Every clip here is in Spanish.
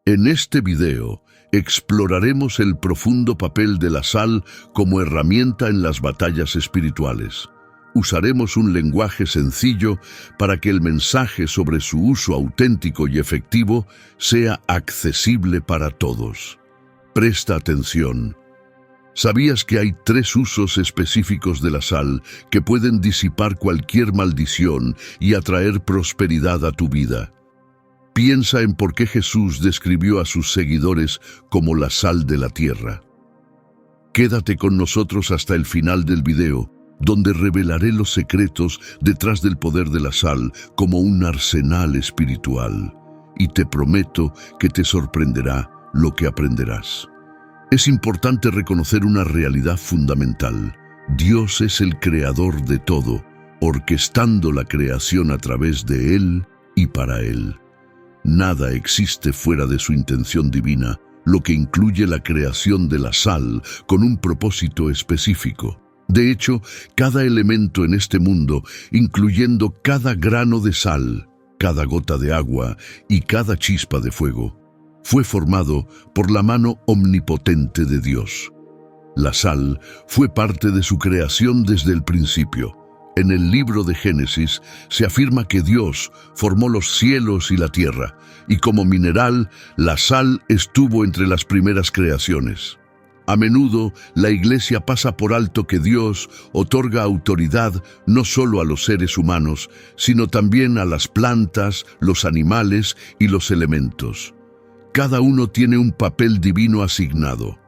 En este video exploraremos el profundo papel de la sal como herramienta en las batallas espirituales. Usaremos un lenguaje sencillo para que el mensaje sobre su uso auténtico y efectivo sea accesible para todos. Presta atención. ¿Sabías que hay 3 usos específicos de la sal que pueden disipar cualquier maldición y atraer prosperidad a tu vida? Piensa en por qué Jesús describió a sus seguidores como la sal de la tierra. Quédate con nosotros hasta el final del video, donde revelaré los secretos detrás del poder de la sal como un arsenal espiritual. Y te prometo que te sorprenderá lo que aprenderás. Es importante reconocer una realidad fundamental. Dios es el creador de todo, orquestando la creación a través de Él y para Él. Nada existe fuera de su intención divina, lo que incluye la creación de la sal con un propósito específico. De hecho, cada elemento en este mundo, incluyendo cada grano de sal, cada gota de agua y cada chispa de fuego, fue formado por la mano omnipotente de Dios. La sal fue parte de su creación desde el principio. En el libro de Génesis se afirma que Dios formó los cielos y la tierra, y como mineral, la sal estuvo entre las primeras creaciones. A menudo, la Iglesia pasa por alto que Dios otorga autoridad no solo a los seres humanos, sino también a las plantas, los animales y los elementos. Cada uno tiene un papel divino asignado.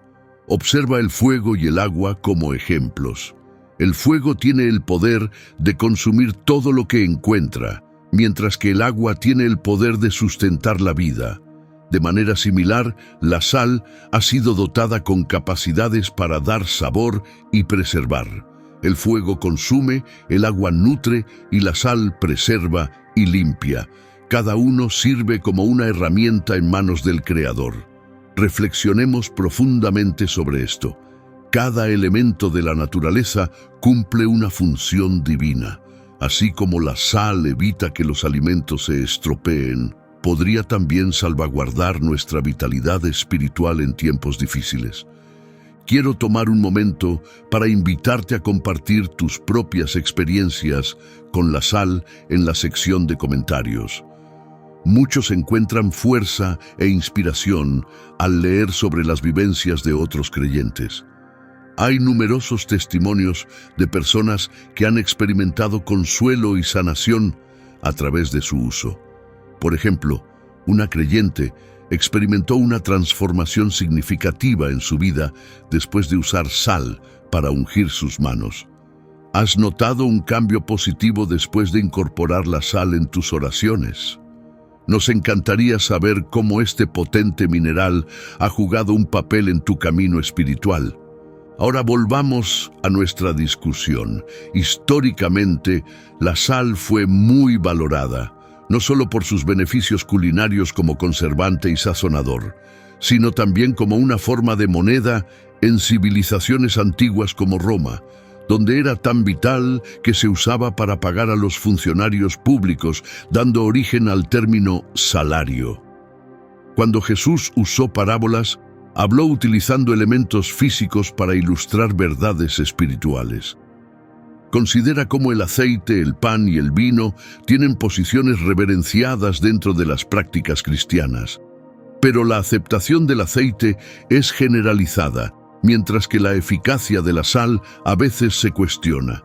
Observa el fuego y el agua como ejemplos. El fuego tiene el poder de consumir todo lo que encuentra, mientras que el agua tiene el poder de sustentar la vida. De manera similar, la sal ha sido dotada con capacidades para dar sabor y preservar. El fuego consume, el agua nutre y la sal preserva y limpia. Cada uno sirve como una herramienta en manos del Creador. Reflexionemos profundamente sobre esto. Cada elemento de la naturaleza cumple una función divina. Así como la sal evita que los alimentos se estropeen, podría también salvaguardar nuestra vitalidad espiritual en tiempos difíciles. Quiero tomar un momento para invitarte a compartir tus propias experiencias con la sal en la sección de comentarios. Muchos encuentran fuerza e inspiración al leer sobre las vivencias de otros creyentes. Hay numerosos testimonios de personas que han experimentado consuelo y sanación a través de su uso. Por ejemplo, una creyente experimentó una transformación significativa en su vida después de usar sal para ungir sus manos. ¿Has notado un cambio positivo después de incorporar la sal en tus oraciones? Nos encantaría saber cómo este potente mineral ha jugado un papel en tu camino espiritual. Ahora volvamos a nuestra discusión. Históricamente, la sal fue muy valorada, no solo por sus beneficios culinarios como conservante y sazonador, sino también como una forma de moneda en civilizaciones antiguas como Roma, donde era tan vital que se usaba para pagar a los funcionarios públicos, dando origen al término salario. Cuando Jesús usó parábolas, habló utilizando elementos físicos para ilustrar verdades espirituales. Considera cómo el aceite, el pan y el vino tienen posiciones reverenciadas dentro de las prácticas cristianas. Pero la aceptación del aceite es generalizada, mientras que la eficacia de la sal a veces se cuestiona.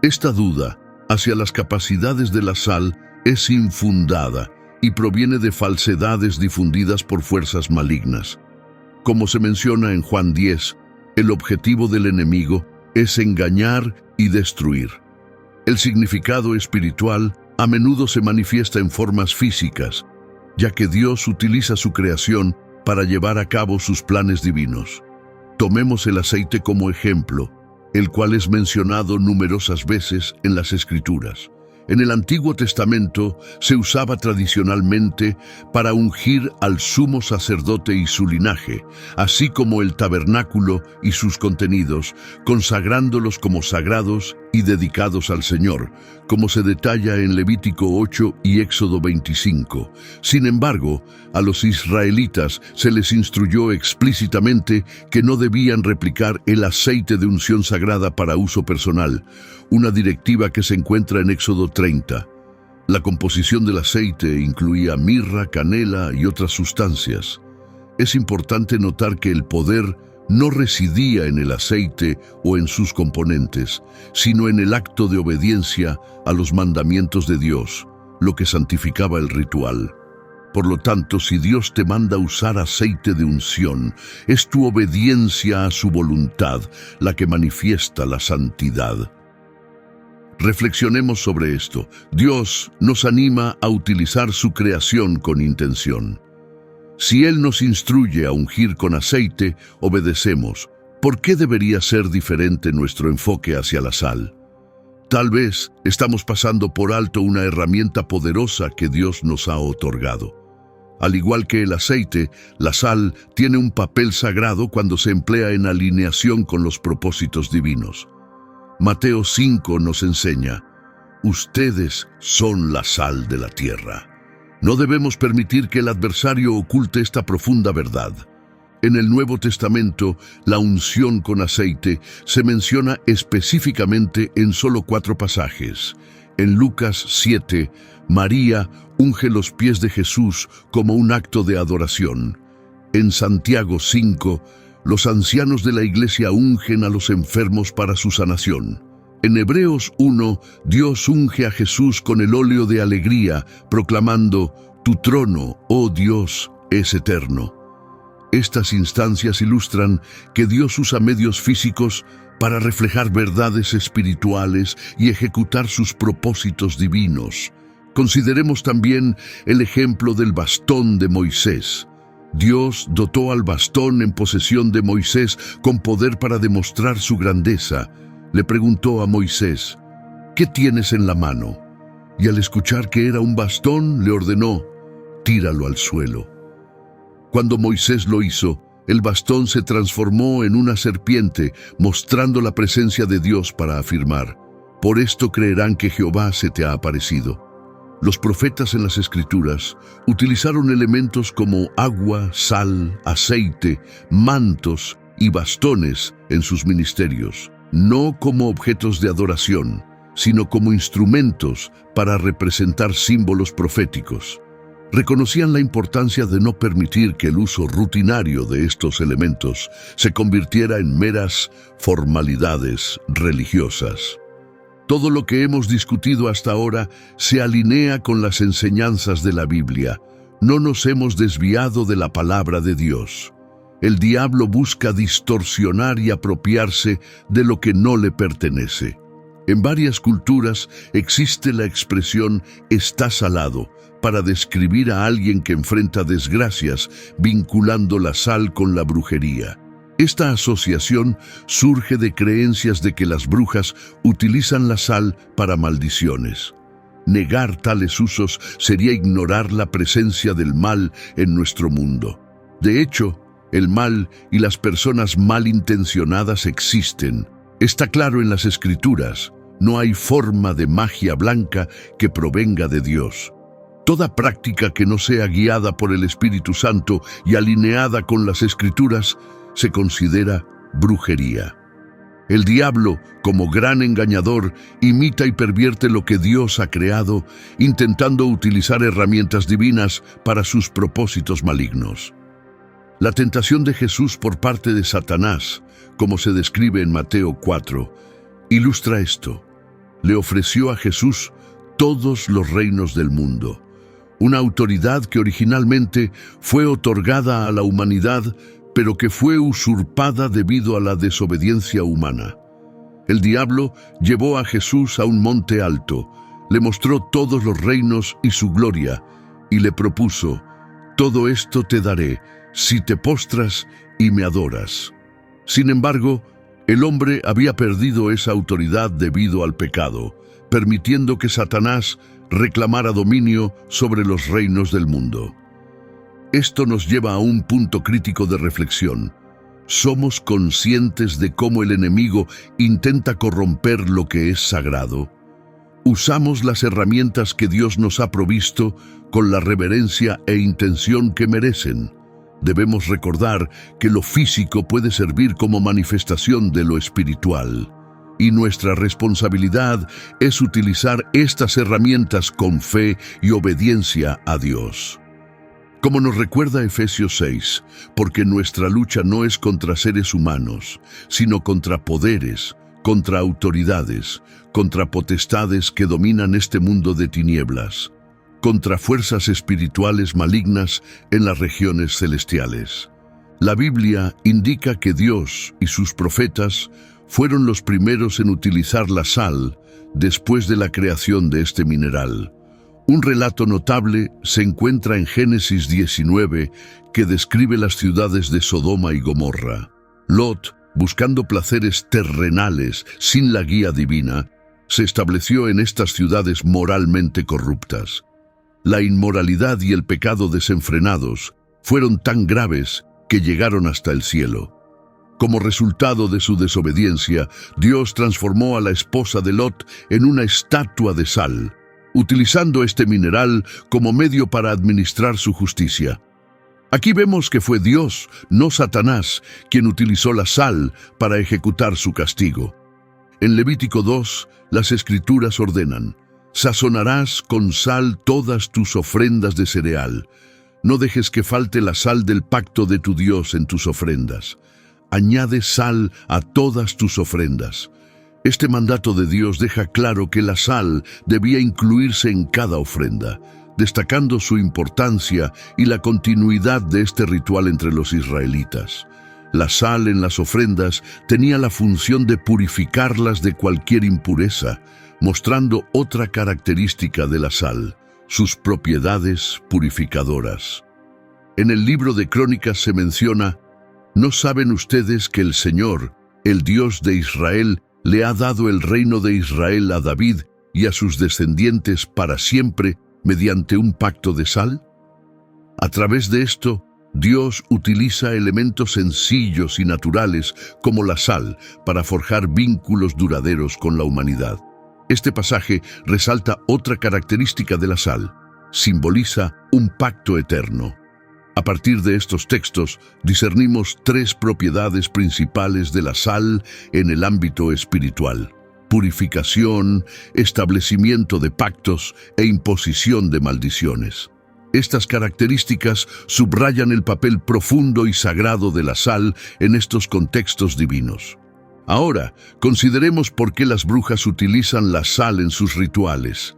Esta duda hacia las capacidades de la sal es infundada y proviene de falsedades difundidas por fuerzas malignas. Como se menciona en Juan 10, el objetivo del enemigo es engañar y destruir. El significado espiritual a menudo se manifiesta en formas físicas, ya que Dios utiliza su creación para llevar a cabo sus planes divinos. Tomemos el aceite como ejemplo, el cual es mencionado numerosas veces en las Escrituras. En el Antiguo Testamento se usaba tradicionalmente para ungir al sumo sacerdote y su linaje, así como el tabernáculo y sus contenidos, consagrándolos como sagrados y dedicados al Señor, como se detalla en Levítico 8 y Éxodo 25. Sin embargo, a los israelitas se les instruyó explícitamente que no debían replicar el aceite de unción sagrada para uso personal, una directiva que se encuentra en Éxodo 30. La composición del aceite incluía mirra, canela y otras sustancias. Es importante notar que el poder no residía en el aceite o en sus componentes, sino en el acto de obediencia a los mandamientos de Dios, lo que santificaba el ritual. Por lo tanto, si Dios te manda usar aceite de unción, es tu obediencia a su voluntad la que manifiesta la santidad. Reflexionemos sobre esto. Dios nos anima a utilizar su creación con intención. Si Él nos instruye a ungir con aceite, obedecemos. ¿Por qué debería ser diferente nuestro enfoque hacia la sal? Tal vez estamos pasando por alto una herramienta poderosa que Dios nos ha otorgado. Al igual que el aceite, la sal tiene un papel sagrado cuando se emplea en alineación con los propósitos divinos. Mateo 5 nos enseña: ustedes son la sal de la tierra. No debemos permitir que el adversario oculte esta profunda verdad. En el Nuevo Testamento, la unción con aceite se menciona específicamente en solo 4 pasajes. En Lucas 7, María unge los pies de Jesús como un acto de adoración. En Santiago 5, los ancianos de la iglesia ungen a los enfermos para su sanación. En Hebreos 1, Dios unge a Jesús con el óleo de alegría, proclamando: tu trono, oh Dios, es eterno. Estas instancias ilustran que Dios usa medios físicos para reflejar verdades espirituales y ejecutar sus propósitos divinos. Consideremos también el ejemplo del bastón de Moisés. Dios dotó al bastón en posesión de Moisés con poder para demostrar su grandeza. Le preguntó a Moisés: ¿qué tienes en la mano? Y al escuchar que era un bastón, le ordenó: tíralo al suelo. Cuando Moisés lo hizo, el bastón se transformó en una serpiente, mostrando la presencia de Dios para afirmar: por esto creerán que Jehová se te ha aparecido. Los profetas en las Escrituras utilizaron elementos como agua, sal, aceite, mantos y bastones en sus ministerios, no como objetos de adoración, sino como instrumentos para representar símbolos proféticos. Reconocían la importancia de no permitir que el uso rutinario de estos elementos se convirtiera en meras formalidades religiosas. Todo lo que hemos discutido hasta ahora se alinea con las enseñanzas de la Biblia. No nos hemos desviado de la palabra de Dios. El diablo busca distorsionar y apropiarse de lo que no le pertenece. En varias culturas existe la expresión «está salado» para describir a alguien que enfrenta desgracias, vinculando la sal con la brujería. Esta asociación surge de creencias de que las brujas utilizan la sal para maldiciones. Negar tales usos sería ignorar la presencia del mal en nuestro mundo. De hecho, el mal y las personas malintencionadas existen. Está claro en las Escrituras: no hay forma de magia blanca que provenga de Dios. Toda práctica que no sea guiada por el Espíritu Santo y alineada con las Escrituras se considera brujería. El diablo, como gran engañador, imita y pervierte lo que Dios ha creado, intentando utilizar herramientas divinas para sus propósitos malignos. La tentación de Jesús por parte de Satanás, como se describe en Mateo 4, ilustra esto. Le ofreció a Jesús todos los reinos del mundo, una autoridad que originalmente fue otorgada a la humanidad, pero que fue usurpada debido a la desobediencia humana. El diablo llevó a Jesús a un monte alto, le mostró todos los reinos y su gloria, y le propuso: todo esto te daré si te postras y me adoras. Sin embargo, el hombre había perdido esa autoridad debido al pecado, permitiendo que Satanás reclamara dominio sobre los reinos del mundo. Esto nos lleva a un punto crítico de reflexión. ¿Somos conscientes de cómo el enemigo intenta corromper lo que es sagrado? ¿Usamos las herramientas que Dios nos ha provisto con la reverencia e intención que merecen? Debemos recordar que lo físico puede servir como manifestación de lo espiritual, y nuestra responsabilidad es utilizar estas herramientas con fe y obediencia a Dios. Como nos recuerda Efesios 6, porque nuestra lucha no es contra seres humanos, sino contra poderes, contra autoridades, contra potestades que dominan este mundo de tinieblas, contra fuerzas espirituales malignas en las regiones celestiales. La Biblia indica que Dios y sus profetas fueron los primeros en utilizar la sal después de la creación de este mineral. Un relato notable se encuentra en Génesis 19, que describe las ciudades de Sodoma y Gomorra. Lot, buscando placeres terrenales sin la guía divina, se estableció en estas ciudades moralmente corruptas. La inmoralidad y el pecado desenfrenados fueron tan graves que llegaron hasta el cielo. Como resultado de su desobediencia, Dios transformó a la esposa de Lot en una estatua de sal, utilizando este mineral como medio para administrar su justicia. Aquí vemos que fue Dios, no Satanás, quien utilizó la sal para ejecutar su castigo. En Levítico 2, las Escrituras ordenan: «Sazonarás con sal todas tus ofrendas de cereal. No dejes que falte la sal del pacto de tu Dios en tus ofrendas. Añade sal a todas tus ofrendas». Este mandato de Dios deja claro que la sal debía incluirse en cada ofrenda, destacando su importancia y la continuidad de este ritual entre los israelitas. La sal en las ofrendas tenía la función de purificarlas de cualquier impureza, mostrando otra característica de la sal: sus propiedades purificadoras. En el libro de Crónicas se menciona: «¿No saben ustedes que el Señor, el Dios de Israel, le ha dado el reino de Israel a David y a sus descendientes para siempre mediante un pacto de sal?» A través de esto, Dios utiliza elementos sencillos y naturales como la sal para forjar vínculos duraderos con la humanidad. Este pasaje resalta otra característica de la sal: simboliza un pacto eterno. A partir de estos textos, discernimos tres propiedades principales de la sal en el ámbito espiritual: purificación, establecimiento de pactos e imposición de maldiciones. Estas características subrayan el papel profundo y sagrado de la sal en estos contextos divinos. Ahora, consideremos por qué las brujas utilizan la sal en sus rituales.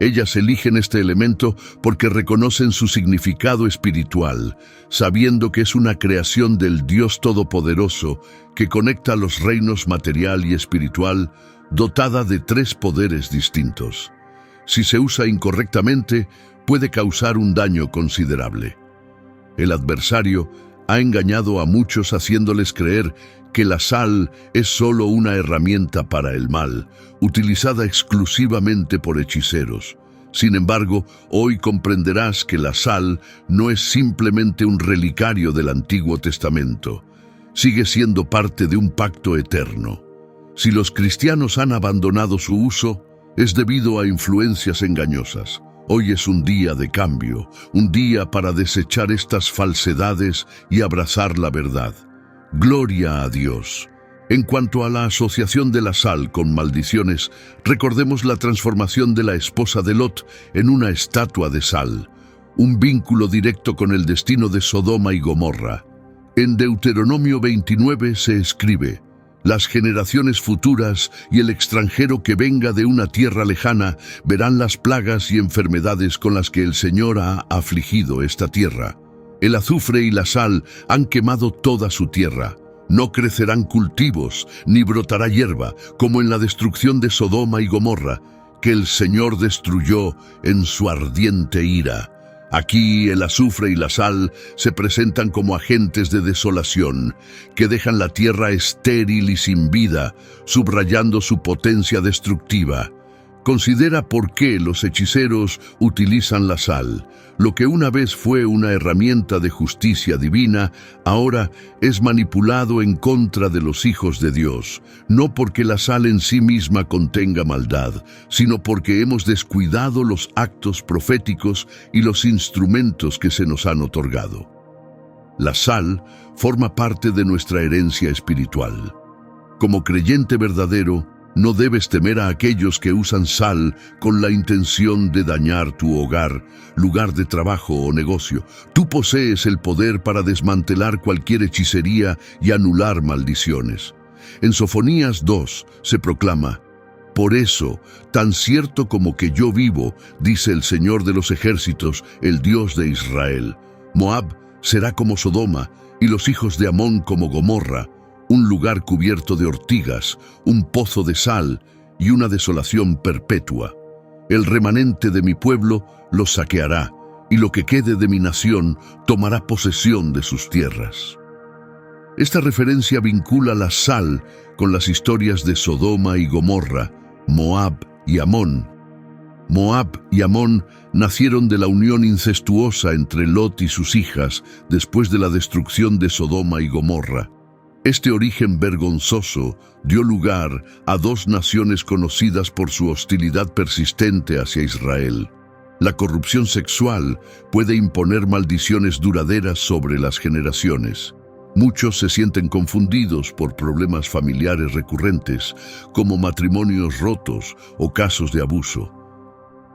Ellas eligen este elemento porque reconocen su significado espiritual, sabiendo que es una creación del Dios Todopoderoso que conecta los reinos material y espiritual, dotada de tres poderes distintos. Si se usa incorrectamente, puede causar un daño considerable. El adversario ha engañado a muchos haciéndoles creer que la sal es solo una herramienta para el mal, utilizada exclusivamente por hechiceros. Sin embargo, hoy comprenderás que la sal no es simplemente un relicario del Antiguo Testamento. Sigue siendo parte de un pacto eterno. Si los cristianos han abandonado su uso, es debido a influencias engañosas. Hoy es un día de cambio, un día para desechar estas falsedades y abrazar la verdad. Gloria a Dios. En cuanto a la asociación de la sal con maldiciones, recordemos la transformación de la esposa de Lot en una estatua de sal, un vínculo directo con el destino de Sodoma y Gomorra. En Deuteronomio 29 se escribe: «Las generaciones futuras y el extranjero que venga de una tierra lejana verán las plagas y enfermedades con las que el Señor ha afligido esta tierra. El azufre y la sal han quemado toda su tierra. No crecerán cultivos, ni brotará hierba, como en la destrucción de Sodoma y Gomorra, que el Señor destruyó en su ardiente ira». Aquí el azufre y la sal se presentan como agentes de desolación, que dejan la tierra estéril y sin vida, subrayando su potencia destructiva. Considera por qué los hechiceros utilizan la sal. Lo que una vez fue una herramienta de justicia divina, ahora es manipulado en contra de los hijos de Dios, no porque la sal en sí misma contenga maldad, sino porque hemos descuidado los actos proféticos y los instrumentos que se nos han otorgado. La sal forma parte de nuestra herencia espiritual. Como creyente verdadero, no debes temer a aquellos que usan sal con la intención de dañar tu hogar, lugar de trabajo o negocio. Tú posees el poder para desmantelar cualquier hechicería y anular maldiciones. En Sofonías 2 se proclama: por eso, tan cierto como que yo vivo, dice el Señor de los ejércitos, el Dios de Israel, Moab será como Sodoma y los hijos de Amón como Gomorra, un lugar cubierto de ortigas, un pozo de sal y una desolación perpetua. El remanente de mi pueblo los saqueará, y lo que quede de mi nación tomará posesión de sus tierras. Esta referencia vincula la sal con las historias de Sodoma y Gomorra, Moab y Amón. Moab y Amón nacieron de la unión incestuosa entre Lot y sus hijas después de la destrucción de Sodoma y Gomorra. Este origen vergonzoso dio lugar a dos naciones conocidas por su hostilidad persistente hacia Israel. La corrupción sexual puede imponer maldiciones duraderas sobre las generaciones. Muchos se sienten confundidos por problemas familiares recurrentes, como matrimonios rotos o casos de abuso.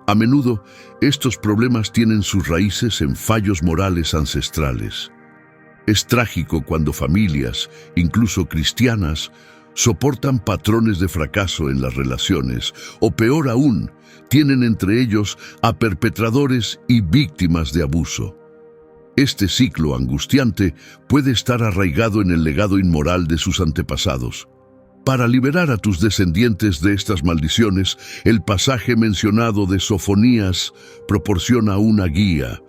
A menudo, estos problemas tienen sus raíces en fallos morales ancestrales. Es trágico cuando familias, incluso cristianas, soportan patrones de fracaso en las relaciones, o peor aún, tienen entre ellos a perpetradores y víctimas de abuso. Este ciclo angustiante puede estar arraigado en el legado inmoral de sus antepasados. Para liberar a tus descendientes de estas maldiciones, el pasaje mencionado de Sofonías proporciona una guía.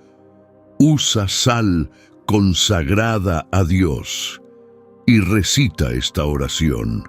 Usa sal consagrada a Dios y recita esta oración.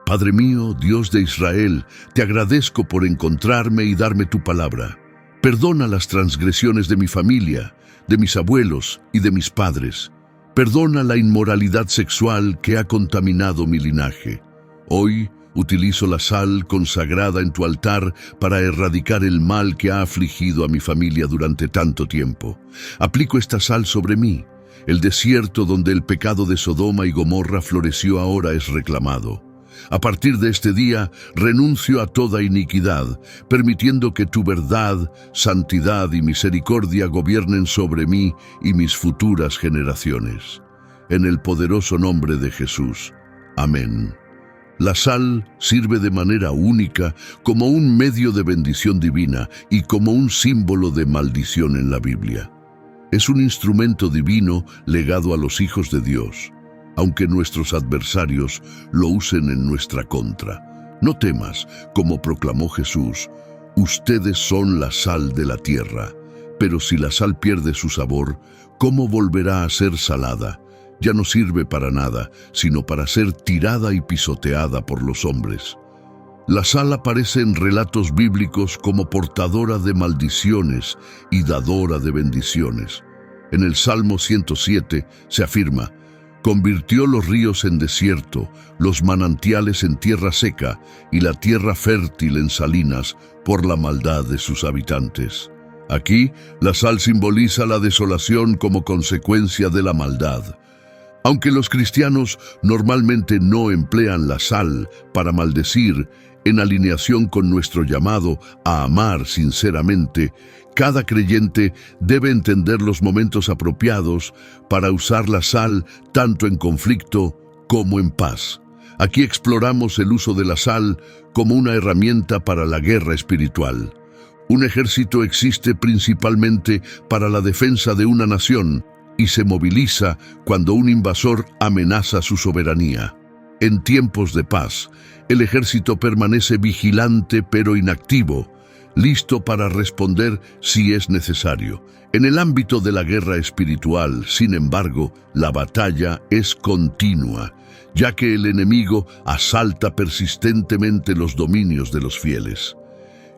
Padre mío, Dios de Israel, te agradezco por encontrarme y darme tu palabra. Perdona las transgresiones de mi familia, de mis abuelos y de mis padres. Perdona la inmoralidad sexual que ha contaminado mi linaje. Hoy utilizo la sal consagrada en tu altar para erradicar el mal que ha afligido a mi familia durante tanto tiempo. Aplico esta sal sobre mí. El desierto donde el pecado de Sodoma y Gomorra floreció ahora es reclamado. A partir de este día, renuncio a toda iniquidad, permitiendo que tu verdad, santidad y misericordia gobiernen sobre mí y mis futuras generaciones. En el poderoso nombre de Jesús. Amén. La sal sirve de manera única como un medio de bendición divina y como un símbolo de maldición en la Biblia. Es un instrumento divino legado a los hijos de Dios, aunque nuestros adversarios lo usen en nuestra contra. No temas, como proclamó Jesús, ustedes son la sal de la tierra, pero si la sal pierde su sabor, ¿cómo volverá a ser salada? Ya no sirve para nada, sino para ser tirada y pisoteada por los hombres. La sal aparece en relatos bíblicos como portadora de maldiciones y dadora de bendiciones. En el Salmo 107 se afirma: convirtió los ríos en desierto, los manantiales en tierra seca y la tierra fértil en salinas por la maldad de sus habitantes. Aquí, la sal simboliza la desolación como consecuencia de la maldad. Aunque los cristianos normalmente no emplean la sal para maldecir, en alineación con nuestro llamado a amar sinceramente, cada creyente debe entender los momentos apropiados para usar la sal tanto en conflicto como en paz. Aquí exploramos el uso de la sal como una herramienta para la guerra espiritual. Un ejército existe principalmente para la defensa de una nación y se moviliza cuando un invasor amenaza su soberanía. En tiempos de paz, el ejército permanece vigilante pero inactivo, listo para responder si es necesario. En el ámbito de la guerra espiritual, sin embargo, la batalla es continua, ya que el enemigo asalta persistentemente los dominios de los fieles.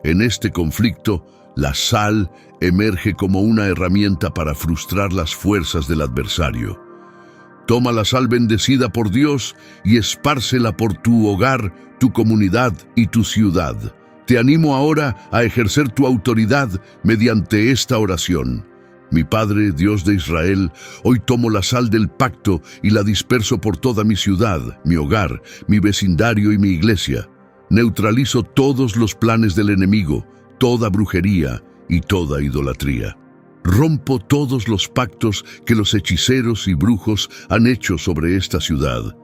En este conflicto, la sal emerge como una herramienta para frustrar las fuerzas del adversario. Toma la sal bendecida por Dios y espárcela por tu hogar, tu comunidad y tu ciudad. Te animo ahora a ejercer tu autoridad mediante esta oración. Mi Padre, Dios de Israel, hoy tomo la sal del pacto y la disperso por toda mi ciudad, mi hogar, mi vecindario y mi iglesia. Neutralizo todos los planes del enemigo, toda brujería y toda idolatría. Rompo todos los pactos que los hechiceros y brujos han hecho sobre esta ciudad.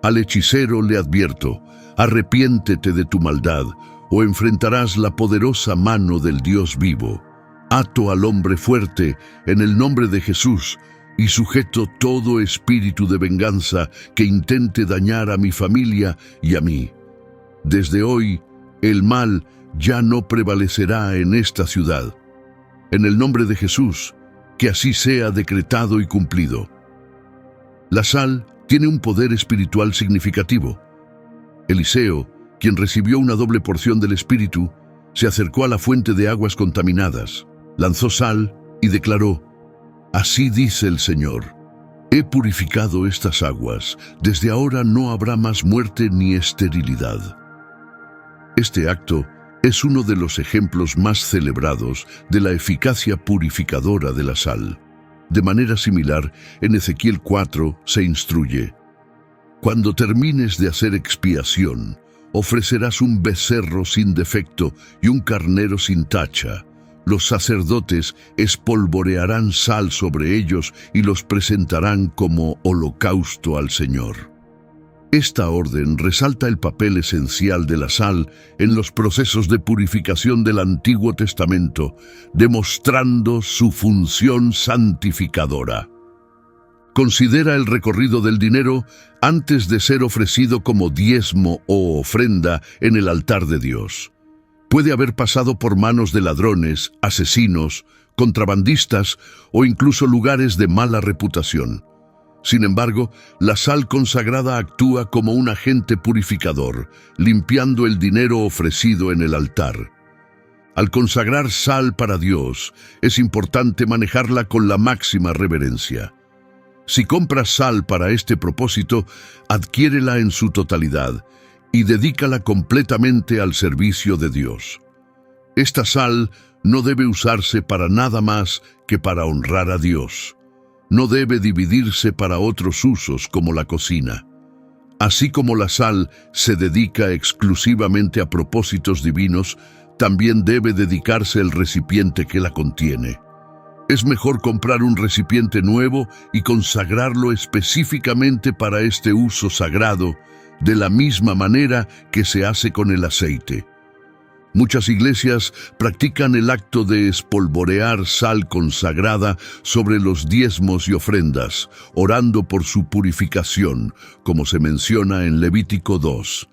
Al hechicero le advierto, arrepiéntete de tu maldad, o enfrentarás la poderosa mano del Dios vivo. Ato al hombre fuerte en el nombre de Jesús y sujeto todo espíritu de venganza que intente dañar a mi familia y a mí. Desde hoy, el mal ya no prevalecerá en esta ciudad. En el nombre de Jesús, que así sea decretado y cumplido. La sal tiene un poder espiritual significativo. Eliseo, quien recibió una doble porción del Espíritu, se acercó a la fuente de aguas contaminadas, lanzó sal y declaró: «Así dice el Señor, he purificado estas aguas, desde ahora no habrá más muerte ni esterilidad». Este acto es uno de los ejemplos más celebrados de la eficacia purificadora de la sal. De manera similar, en Ezequiel 4 se instruye: «Cuando termines de hacer expiación, ofrecerás un becerro sin defecto y un carnero sin tacha. Los sacerdotes espolvorearán sal sobre ellos y los presentarán como holocausto al Señor». Esta orden resalta el papel esencial de la sal en los procesos de purificación del Antiguo Testamento, demostrando su función santificadora. Considera el recorrido del dinero antes de ser ofrecido como diezmo o ofrenda en el altar de Dios. Puede haber pasado por manos de ladrones, asesinos, contrabandistas o incluso lugares de mala reputación. Sin embargo, la sal consagrada actúa como un agente purificador, limpiando el dinero ofrecido en el altar. Al consagrar sal para Dios, es importante manejarla con la máxima reverencia. Si compras sal para este propósito, adquiérela en su totalidad y dedícala completamente al servicio de Dios. Esta sal no debe usarse para nada más que para honrar a Dios. No debe dividirse para otros usos como la cocina. Así como la sal se dedica exclusivamente a propósitos divinos, también debe dedicarse el recipiente que la contiene. Es mejor comprar un recipiente nuevo y consagrarlo específicamente para este uso sagrado, de la misma manera que se hace con el aceite. Muchas iglesias practican el acto de espolvorear sal consagrada sobre los diezmos y ofrendas, orando por su purificación, como se menciona en Levítico 2.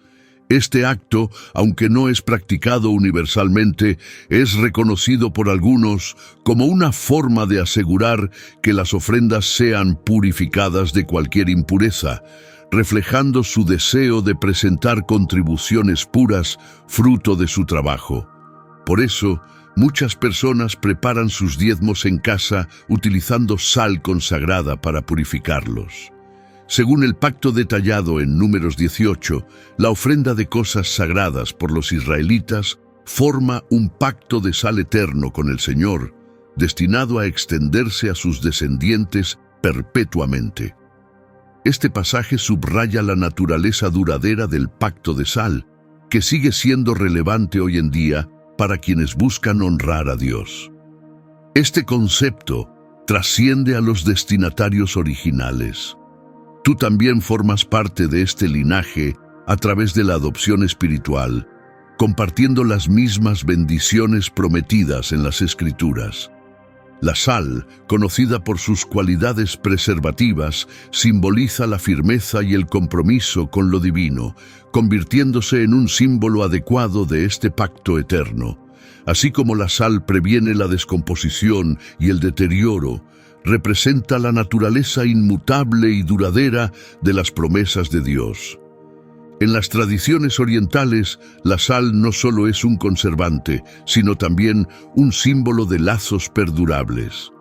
Este acto, aunque no es practicado universalmente, es reconocido por algunos como una forma de asegurar que las ofrendas sean purificadas de cualquier impureza, reflejando su deseo de presentar contribuciones puras, fruto de su trabajo. Por eso, muchas personas preparan sus diezmos en casa utilizando sal consagrada para purificarlos. Según el pacto detallado en Números 18, la ofrenda de cosas sagradas por los israelitas forma un pacto de sal eterno con el Señor, destinado a extenderse a sus descendientes perpetuamente. Este pasaje subraya la naturaleza duradera del pacto de sal, que sigue siendo relevante hoy en día para quienes buscan honrar a Dios. Este concepto trasciende a los destinatarios originales. Tú también formas parte de este linaje a través de la adopción espiritual, compartiendo las mismas bendiciones prometidas en las Escrituras. La sal, conocida por sus cualidades preservativas, simboliza la firmeza y el compromiso con lo divino, convirtiéndose en un símbolo adecuado de este pacto eterno. Así como la sal previene la descomposición y el deterioro, representa la naturaleza inmutable y duradera de las promesas de Dios. En las tradiciones orientales, la sal no solo es un conservante, sino también un símbolo de lazos perdurables.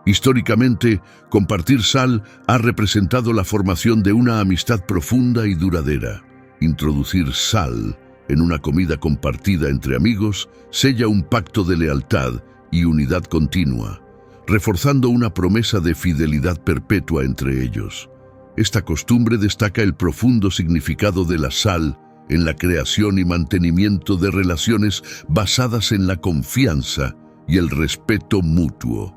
Históricamente, compartir sal ha representado la formación de una amistad profunda y duradera. Introducir sal en una comida compartida entre amigos sella un pacto de lealtad y unidad continua, reforzando una promesa de fidelidad perpetua entre ellos. Esta costumbre destaca el profundo significado de la sal en la creación y mantenimiento de relaciones basadas en la confianza y el respeto mutuo.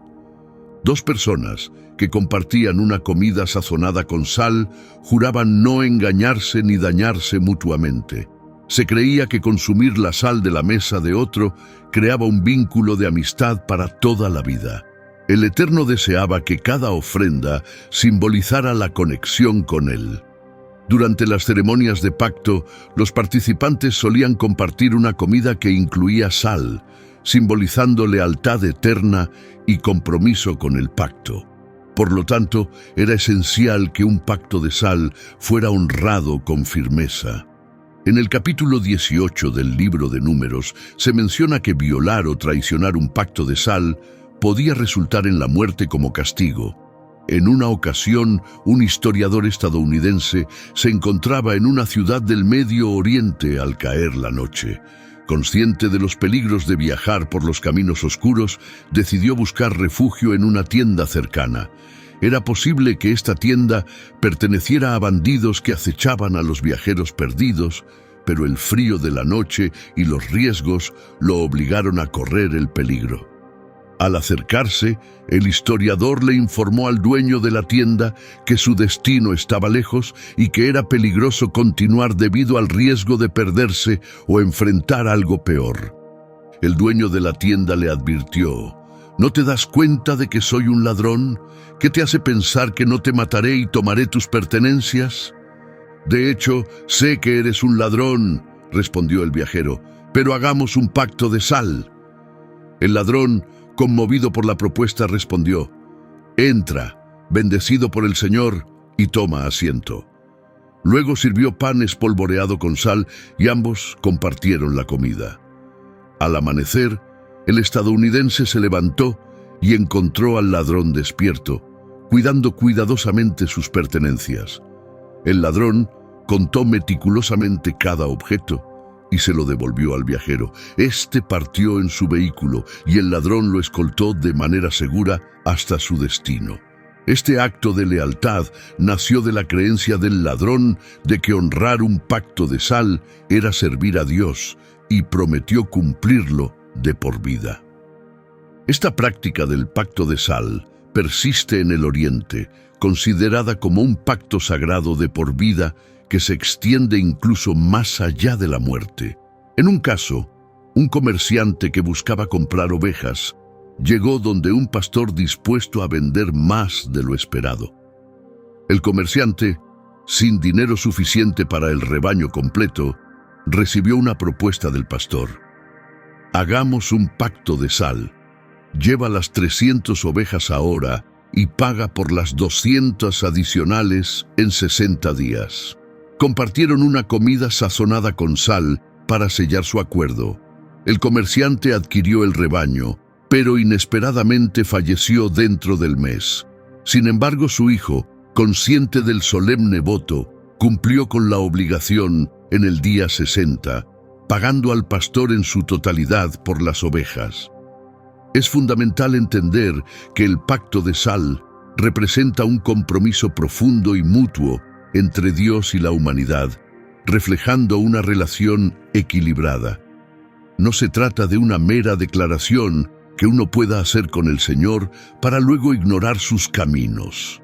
Dos personas que compartían una comida sazonada con sal juraban no engañarse ni dañarse mutuamente. Se creía que consumir la sal de la mesa de otro creaba un vínculo de amistad para toda la vida. El Eterno deseaba que cada ofrenda simbolizara la conexión con Él. Durante las ceremonias de pacto, los participantes solían compartir una comida que incluía sal, simbolizando lealtad eterna y compromiso con el pacto. Por lo tanto, era esencial que un pacto de sal fuera honrado con firmeza. En el capítulo 18 del libro de Números se menciona que violar o traicionar un pacto de sal podía resultar en la muerte como castigo. En una ocasión, un historiador estadounidense se encontraba en una ciudad del Medio Oriente al caer la noche. Consciente de los peligros de viajar por los caminos oscuros, decidió buscar refugio en una tienda cercana. Era posible que esta tienda perteneciera a bandidos que acechaban a los viajeros perdidos, pero el frío de la noche y los riesgos lo obligaron a correr el peligro. Al acercarse, el historiador le informó al dueño de la tienda que su destino estaba lejos y que era peligroso continuar debido al riesgo de perderse o enfrentar algo peor. El dueño de la tienda le advirtió: ¿no te das cuenta de que soy un ladrón? ¿Qué te hace pensar que no te mataré y tomaré tus pertenencias? De hecho, sé que eres un ladrón, respondió el viajero, pero hagamos un pacto de sal. El ladrón, conmovido por la propuesta, respondió: entra, bendecido por el Señor, y toma asiento. Luego sirvió pan espolvoreado con sal y ambos compartieron la comida. Al amanecer, el estadounidense se levantó y encontró al ladrón despierto, cuidando cuidadosamente sus pertenencias. El ladrón contó meticulosamente cada objeto y se lo devolvió al viajero. Este partió en su vehículo y el ladrón lo escoltó de manera segura hasta su destino. Este acto de lealtad nació de la creencia del ladrón de que honrar un pacto de sal era servir a Dios, y prometió cumplirlo de por vida. Esta práctica del pacto de sal persiste en el Oriente, considerada como un pacto sagrado de por vida que se extiende incluso más allá de la muerte. En un caso, un comerciante que buscaba comprar ovejas llegó donde un pastor dispuesto a vender más de lo esperado. El comerciante, sin dinero suficiente para el rebaño completo, recibió una propuesta del pastor: hagamos un pacto de sal. Lleva las 300 ovejas ahora y paga por las 200 adicionales en 60 días. Compartieron una comida sazonada con sal para sellar su acuerdo. El comerciante adquirió el rebaño, pero inesperadamente falleció dentro del mes. Sin embargo, su hijo, consciente del solemne voto, cumplió con la obligación en el día 60, pagando al pastor en su totalidad por las ovejas. Es fundamental entender que el pacto de sal representa un compromiso profundo y mutuo entre Dios y la humanidad, reflejando una relación equilibrada. No se trata de una mera declaración que uno pueda hacer con el Señor para luego ignorar sus caminos.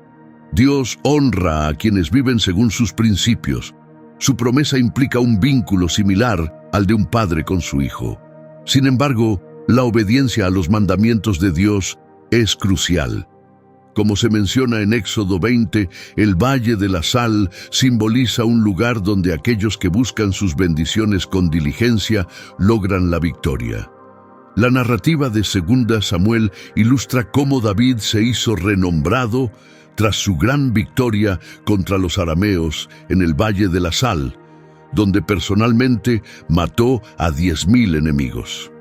Dios honra a quienes viven según sus principios. Su promesa implica un vínculo similar al de un padre con su hijo. Sin embargo, la obediencia a los mandamientos de Dios es crucial. Como se menciona en Éxodo 20, el Valle de la Sal simboliza un lugar donde aquellos que buscan sus bendiciones con diligencia logran la victoria. La narrativa de 2 Samuel ilustra cómo David se hizo renombrado tras su gran victoria contra los arameos en el Valle de la Sal. donde personalmente mató a 10.000 enemigos.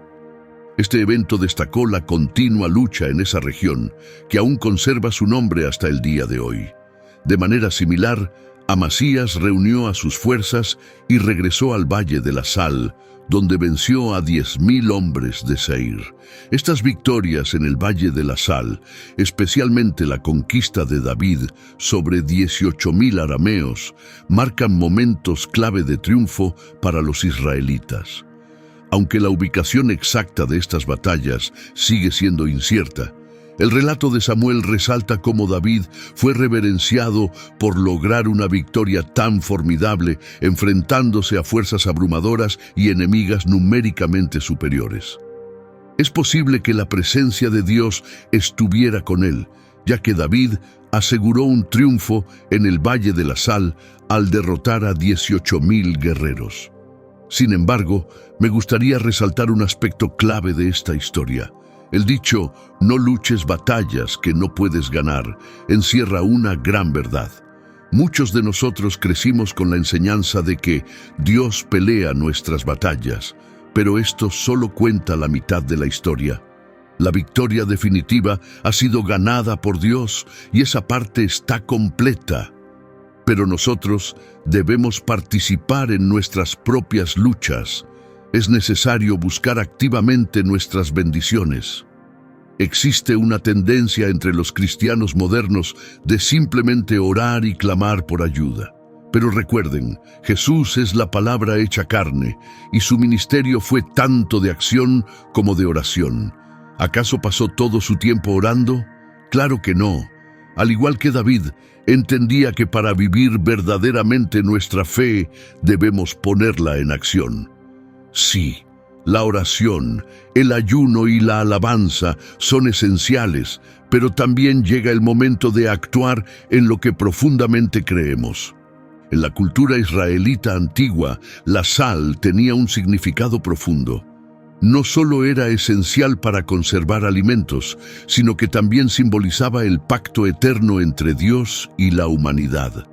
Este evento destacó la continua lucha en esa región, que aún conserva su nombre hasta el día de hoy. De manera similar, Amasías reunió a sus fuerzas y regresó al Valle de la Sal, donde venció a 10.000 hombres de Seir. Estas victorias en el Valle de la Sal, especialmente la conquista de David sobre 18.000 arameos, marcan momentos clave de triunfo para los israelitas. Aunque la ubicación exacta de estas batallas sigue siendo incierta, el relato de Samuel resalta cómo David fue reverenciado por lograr una victoria tan formidable, enfrentándose a fuerzas abrumadoras y enemigas numéricamente superiores. Es posible que la presencia de Dios estuviera con él, ya que David aseguró un triunfo en el Valle de la Sal al derrotar a 18.000 guerreros. Sin embargo, me gustaría resaltar un aspecto clave de esta historia. El dicho, no luches batallas que no puedes ganar, encierra una gran verdad. Muchos de nosotros crecimos con la enseñanza de que Dios pelea nuestras batallas, pero esto solo cuenta la mitad de la historia. La victoria definitiva ha sido ganada por Dios y esa parte está completa. Pero nosotros debemos participar en nuestras propias luchas. Es necesario buscar activamente nuestras bendiciones. Existe una tendencia entre los cristianos modernos de simplemente orar y clamar por ayuda. Pero recuerden, Jesús es la palabra hecha carne, y su ministerio fue tanto de acción como de oración. ¿Acaso pasó todo su tiempo orando? Claro que no. Al igual que David, entendía que para vivir verdaderamente nuestra fe debemos ponerla en acción. Sí, la oración, el ayuno y la alabanza son esenciales, pero también llega el momento de actuar en lo que profundamente creemos. En la cultura israelita antigua, la sal tenía un significado profundo. No solo era esencial para conservar alimentos, sino que también simbolizaba el pacto eterno entre Dios y la humanidad.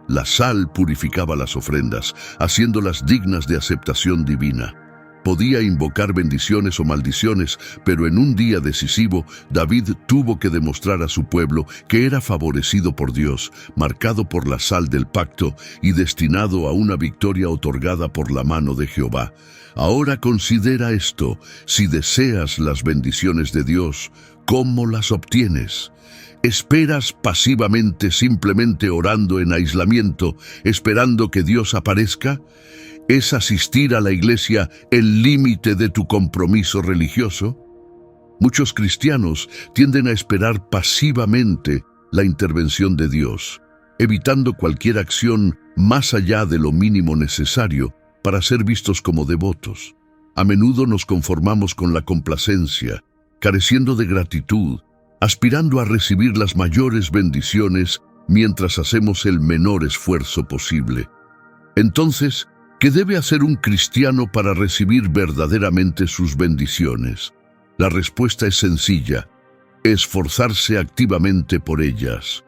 La sal purificaba las ofrendas, haciéndolas dignas de aceptación divina. Podía invocar bendiciones o maldiciones, pero en un día decisivo, David tuvo que demostrar a su pueblo que era favorecido por Dios, marcado por la sal del pacto y destinado a una victoria otorgada por la mano de Jehová. Ahora considera esto: si deseas las bendiciones de Dios, ¿cómo las obtienes? ¿Esperas pasivamente simplemente orando en aislamiento, esperando que Dios aparezca? ¿Es asistir a la iglesia el límite de tu compromiso religioso? Muchos cristianos tienden a esperar pasivamente la intervención de Dios, evitando cualquier acción más allá de lo mínimo necesario para ser vistos como devotos. A menudo nos conformamos con la complacencia, careciendo de gratitud, aspirando a recibir las mayores bendiciones mientras hacemos el menor esfuerzo posible. Entonces, ¿qué debe hacer un cristiano para recibir verdaderamente sus bendiciones? La respuesta es sencilla: esforzarse activamente por ellas.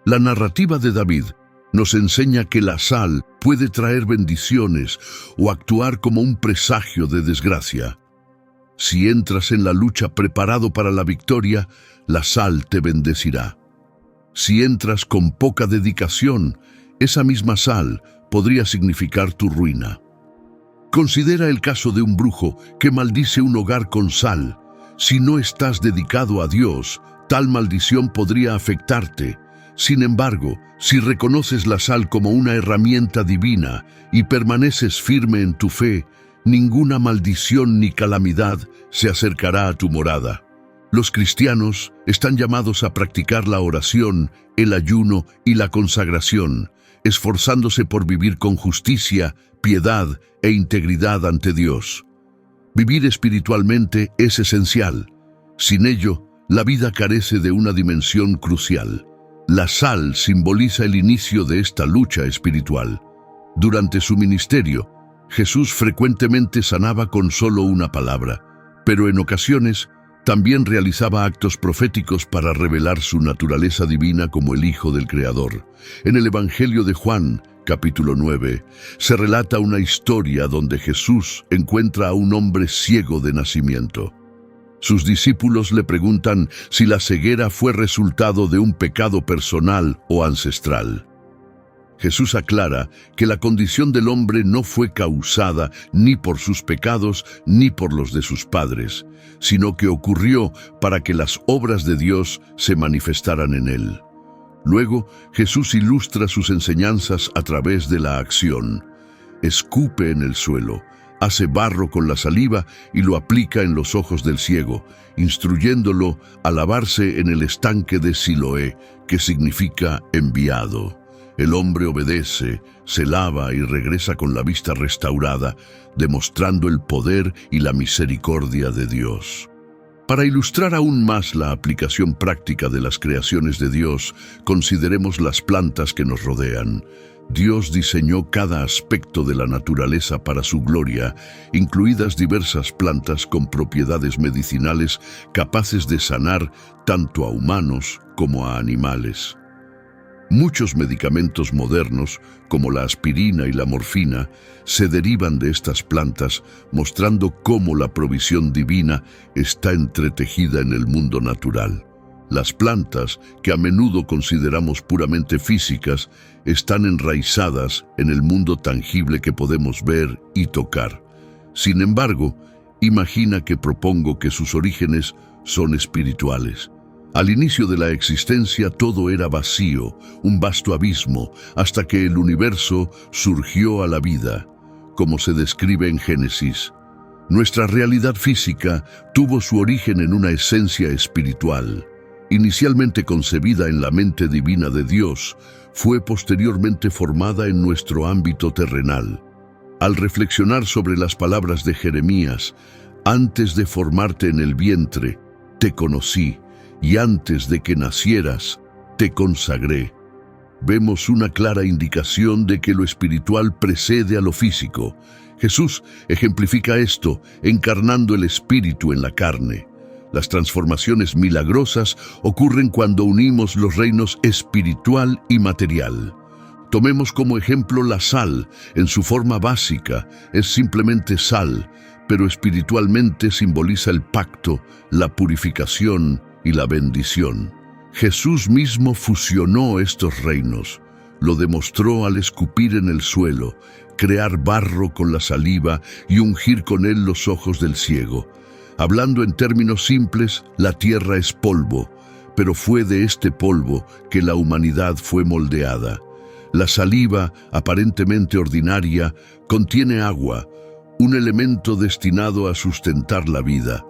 La narrativa de David nos enseña que la sal puede traer bendiciones o actuar como un presagio de desgracia. Si entras en la lucha preparado para la victoria, la sal te bendecirá. Si entras con poca dedicación, esa misma sal podría significar tu ruina. Considera el caso de un brujo que maldice un hogar con sal. Si no estás dedicado a Dios, tal maldición podría afectarte. Sin embargo, si reconoces la sal como una herramienta divina y permaneces firme en tu fe, ninguna maldición ni calamidad se acercará a tu morada. Los cristianos están llamados a practicar la oración, el ayuno y la consagración, esforzándose por vivir con justicia, piedad e integridad ante Dios. Vivir espiritualmente es esencial. Sin ello, la vida carece de una dimensión crucial. La sal simboliza el inicio de esta lucha espiritual. Durante su ministerio, Jesús frecuentemente sanaba con solo una palabra, pero en ocasiones también realizaba actos proféticos para revelar su naturaleza divina como el Hijo del Creador. En el Evangelio de Juan, capítulo 9, se relata una historia donde Jesús encuentra a un hombre ciego de nacimiento. Sus discípulos le preguntan si la ceguera fue resultado de un pecado personal o ancestral. Jesús aclara que la condición del hombre no fue causada ni por sus pecados ni por los de sus padres, sino que ocurrió para que las obras de Dios se manifestaran en él. Luego, Jesús ilustra sus enseñanzas a través de la acción. Escupe en el suelo, hace barro con la saliva y lo aplica en los ojos del ciego, instruyéndolo a lavarse en el estanque de Siloé, que significa enviado. El hombre obedece, se lava y regresa con la vista restaurada, demostrando el poder y la misericordia de Dios. Para ilustrar aún más la aplicación práctica de las creaciones de Dios, consideremos las plantas que nos rodean. Dios diseñó cada aspecto de la naturaleza para su gloria, incluidas diversas plantas con propiedades medicinales capaces de sanar tanto a humanos como a animales. Muchos medicamentos modernos, como la aspirina y la morfina, se derivan de estas plantas, mostrando cómo la provisión divina está entretejida en el mundo natural. Las plantas, que a menudo consideramos puramente físicas, están enraizadas en el mundo tangible que podemos ver y tocar. Sin embargo, imagina que propongo que sus orígenes son espirituales. Al inicio de la existencia todo era vacío, un vasto abismo, hasta que el universo surgió a la vida, como se describe en Génesis. Nuestra realidad física tuvo su origen en una esencia espiritual. Inicialmente concebida en la mente divina de Dios, fue posteriormente formada en nuestro ámbito terrenal. Al reflexionar sobre las palabras de Jeremías, antes de formarte en el vientre, te conocí, y antes de que nacieras, te consagré. Vemos una clara indicación de que lo espiritual precede a lo físico. Jesús ejemplifica esto, encarnando el espíritu en la carne. Las transformaciones milagrosas ocurren cuando unimos los reinos espiritual y material. Tomemos como ejemplo la sal. En su forma básica es simplemente sal, pero espiritualmente simboliza el pacto, la purificación y la bendición. Jesús mismo fusionó estos reinos. Lo demostró al escupir en el suelo, crear barro con la saliva y ungir con él los ojos del ciego. Hablando en términos simples, la tierra es polvo, pero fue de este polvo que la humanidad fue moldeada. La saliva, aparentemente ordinaria, contiene agua, un elemento destinado a sustentar la vida.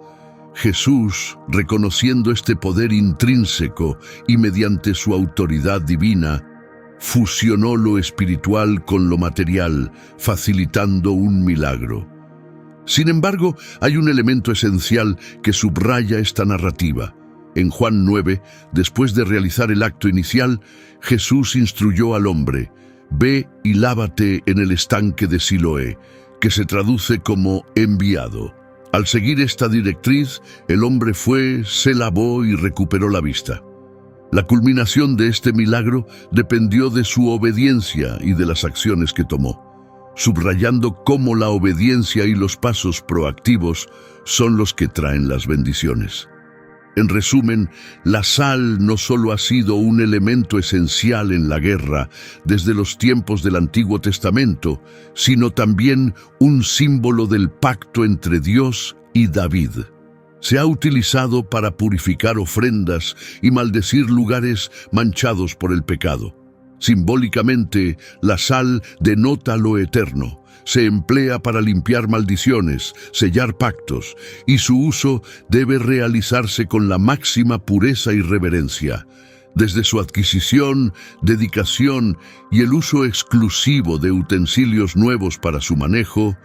Jesús, reconociendo este poder intrínseco y mediante su autoridad divina, fusionó lo espiritual con lo material, facilitando un milagro. Sin embargo, hay un elemento esencial que subraya esta narrativa. En Juan 9, después de realizar el acto inicial, Jesús instruyó al hombre: «Ve y lávate en el estanque de Siloé», que se traduce como enviado. Al seguir esta directriz, el hombre fue, se lavó y recuperó la vista. La culminación de este milagro dependió de su obediencia y de las acciones que tomó, subrayando cómo la obediencia y los pasos proactivos son los que traen las bendiciones. En resumen, la sal no solo ha sido un elemento esencial en la guerra desde los tiempos del Antiguo Testamento, sino también un símbolo del pacto entre Dios y David. Se ha utilizado para purificar ofrendas y maldecir lugares manchados por el pecado. Simbólicamente, la sal denota lo eterno. Se emplea para limpiar maldiciones, sellar pactos, y su uso debe realizarse con la máxima pureza y reverencia. Desde su adquisición, dedicación y el uso exclusivo de utensilios nuevos para su manejo,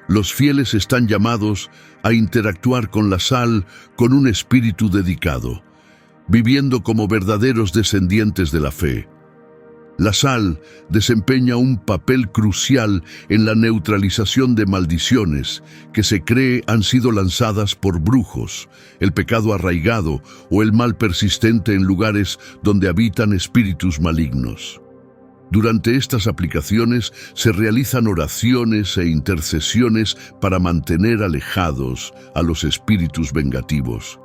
los fieles están llamados a interactuar con la sal con un espíritu dedicado, viviendo como verdaderos descendientes de la fe. La sal desempeña un papel crucial en la neutralización de maldiciones que se cree han sido lanzadas por brujos, el pecado arraigado o el mal persistente en lugares donde habitan espíritus malignos. Durante estas aplicaciones se realizan oraciones e intercesiones para mantener alejados a los espíritus vengativos.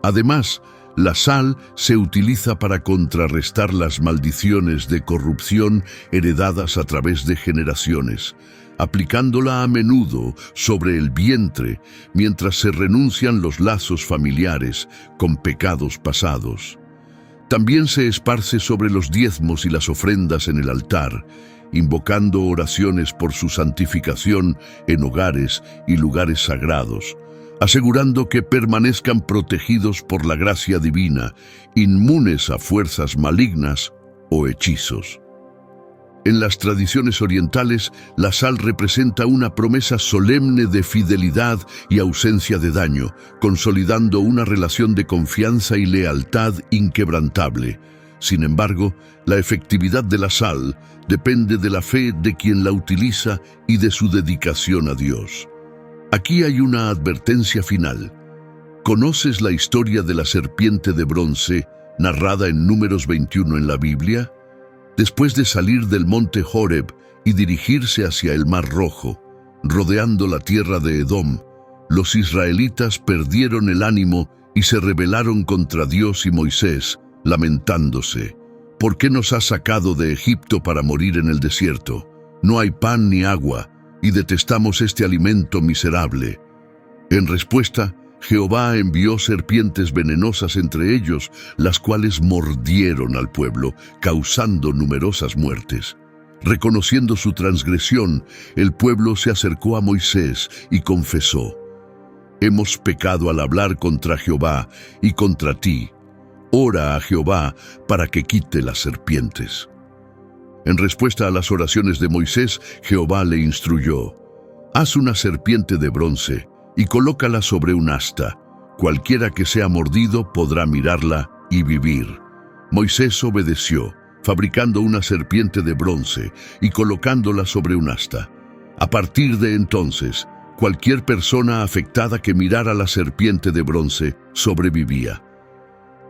Además, la sal se utiliza para contrarrestar las maldiciones de corrupción heredadas a través de generaciones, aplicándola a menudo sobre el vientre mientras se renuncian los lazos familiares con pecados pasados. También se esparce sobre los diezmos y las ofrendas en el altar, invocando oraciones por su santificación en hogares y lugares sagrados, asegurando que permanezcan protegidos por la gracia divina, inmunes a fuerzas malignas o hechizos. En las tradiciones orientales, la sal representa una promesa solemne de fidelidad y ausencia de daño, consolidando una relación de confianza y lealtad inquebrantable. Sin embargo, la efectividad de la sal depende de la fe de quien la utiliza y de su dedicación a Dios. Aquí hay una advertencia final. ¿Conoces la historia de la serpiente de bronce, narrada en Números 21 en la Biblia? Después de salir del monte Horeb y dirigirse hacia el Mar Rojo, rodeando la tierra de Edom, los israelitas perdieron el ánimo y se rebelaron contra Dios y Moisés, lamentándose: ¿por qué nos has sacado de Egipto para morir en el desierto? No hay pan ni agua, y detestamos este alimento miserable. En respuesta, Jehová envió serpientes venenosas entre ellos, las cuales mordieron al pueblo, causando numerosas muertes. Reconociendo su transgresión, el pueblo se acercó a Moisés y confesó: hemos pecado al hablar contra Jehová y contra ti. Ora a Jehová para que quite las serpientes. En respuesta a las oraciones de Moisés, Jehová le instruyó: haz una serpiente de bronce y colócala sobre un asta. Cualquiera que sea mordido podrá mirarla y vivir. Moisés obedeció, fabricando una serpiente de bronce y colocándola sobre un asta. A partir de entonces, cualquier persona afectada que mirara la serpiente de bronce sobrevivía.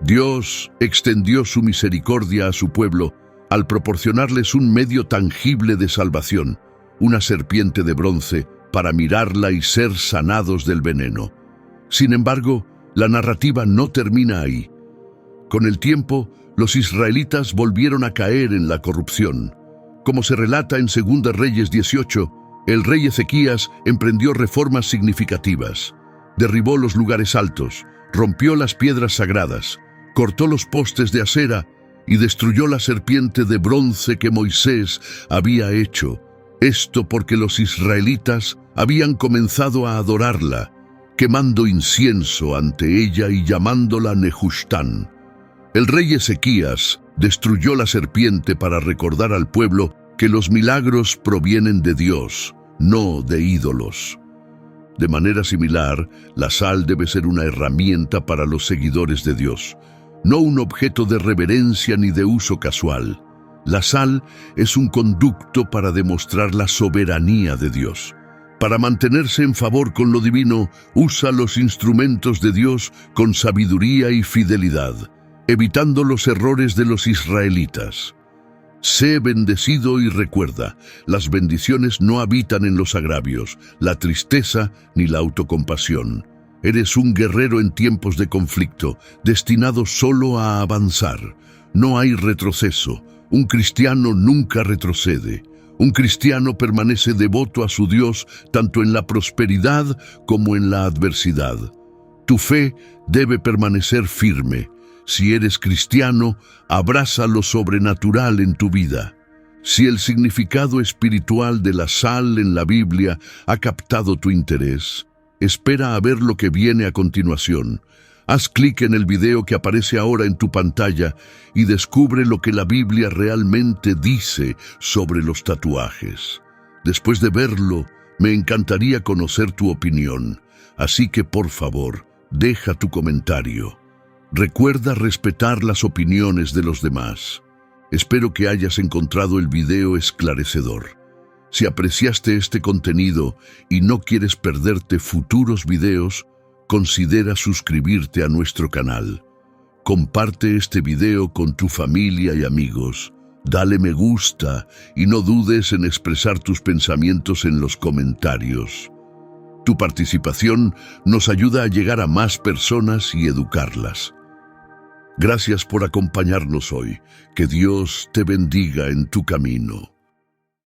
Dios extendió su misericordia a su pueblo al proporcionarles un medio tangible de salvación, una serpiente de bronce para mirarla y ser sanados del veneno. Sin embargo, la narrativa no termina ahí. Con el tiempo, los israelitas volvieron a caer en la corrupción. Como se relata en 2 Reyes 18, el rey Ezequías emprendió reformas significativas. Derribó los lugares altos, rompió las piedras sagradas, cortó los postes de acera y destruyó la serpiente de bronce que Moisés había hecho. Esto porque los israelitas habían comenzado a adorarla, quemando incienso ante ella y llamándola Nehushtan. El rey Ezequías destruyó la serpiente para recordar al pueblo que los milagros provienen de Dios, no de ídolos. De manera similar, la sal debe ser una herramienta para los seguidores de Dios, no un objeto de reverencia ni de uso casual. La sal es un conducto para demostrar la soberanía de Dios. Para mantenerse en favor con lo divino, usa los instrumentos de Dios con sabiduría y fidelidad, evitando los errores de los israelitas. Sé bendecido y recuerda, las bendiciones no habitan en los agravios, la tristeza ni la autocompasión. Eres un guerrero en tiempos de conflicto, destinado solo a avanzar. No hay retroceso. Un cristiano nunca retrocede. Un cristiano permanece devoto a su Dios tanto en la prosperidad como en la adversidad. Tu fe debe permanecer firme. Si eres cristiano, abraza lo sobrenatural en tu vida. Si el significado espiritual de la sal en la Biblia ha captado tu interés, espera a ver lo que viene a continuación. Haz clic en el video que aparece ahora en tu pantalla y descubre lo que la Biblia realmente dice sobre los tatuajes. Después de verlo, me encantaría conocer tu opinión, así que por favor, deja tu comentario. Recuerda respetar las opiniones de los demás. Espero que hayas encontrado el video esclarecedor. Si apreciaste este contenido y no quieres perderte futuros videos, considera suscribirte a nuestro canal. Comparte este video con tu familia y amigos. Dale me gusta y no dudes en expresar tus pensamientos en los comentarios. Tu participación nos ayuda a llegar a más personas y educarlas. Gracias por acompañarnos hoy. Que Dios te bendiga en tu camino.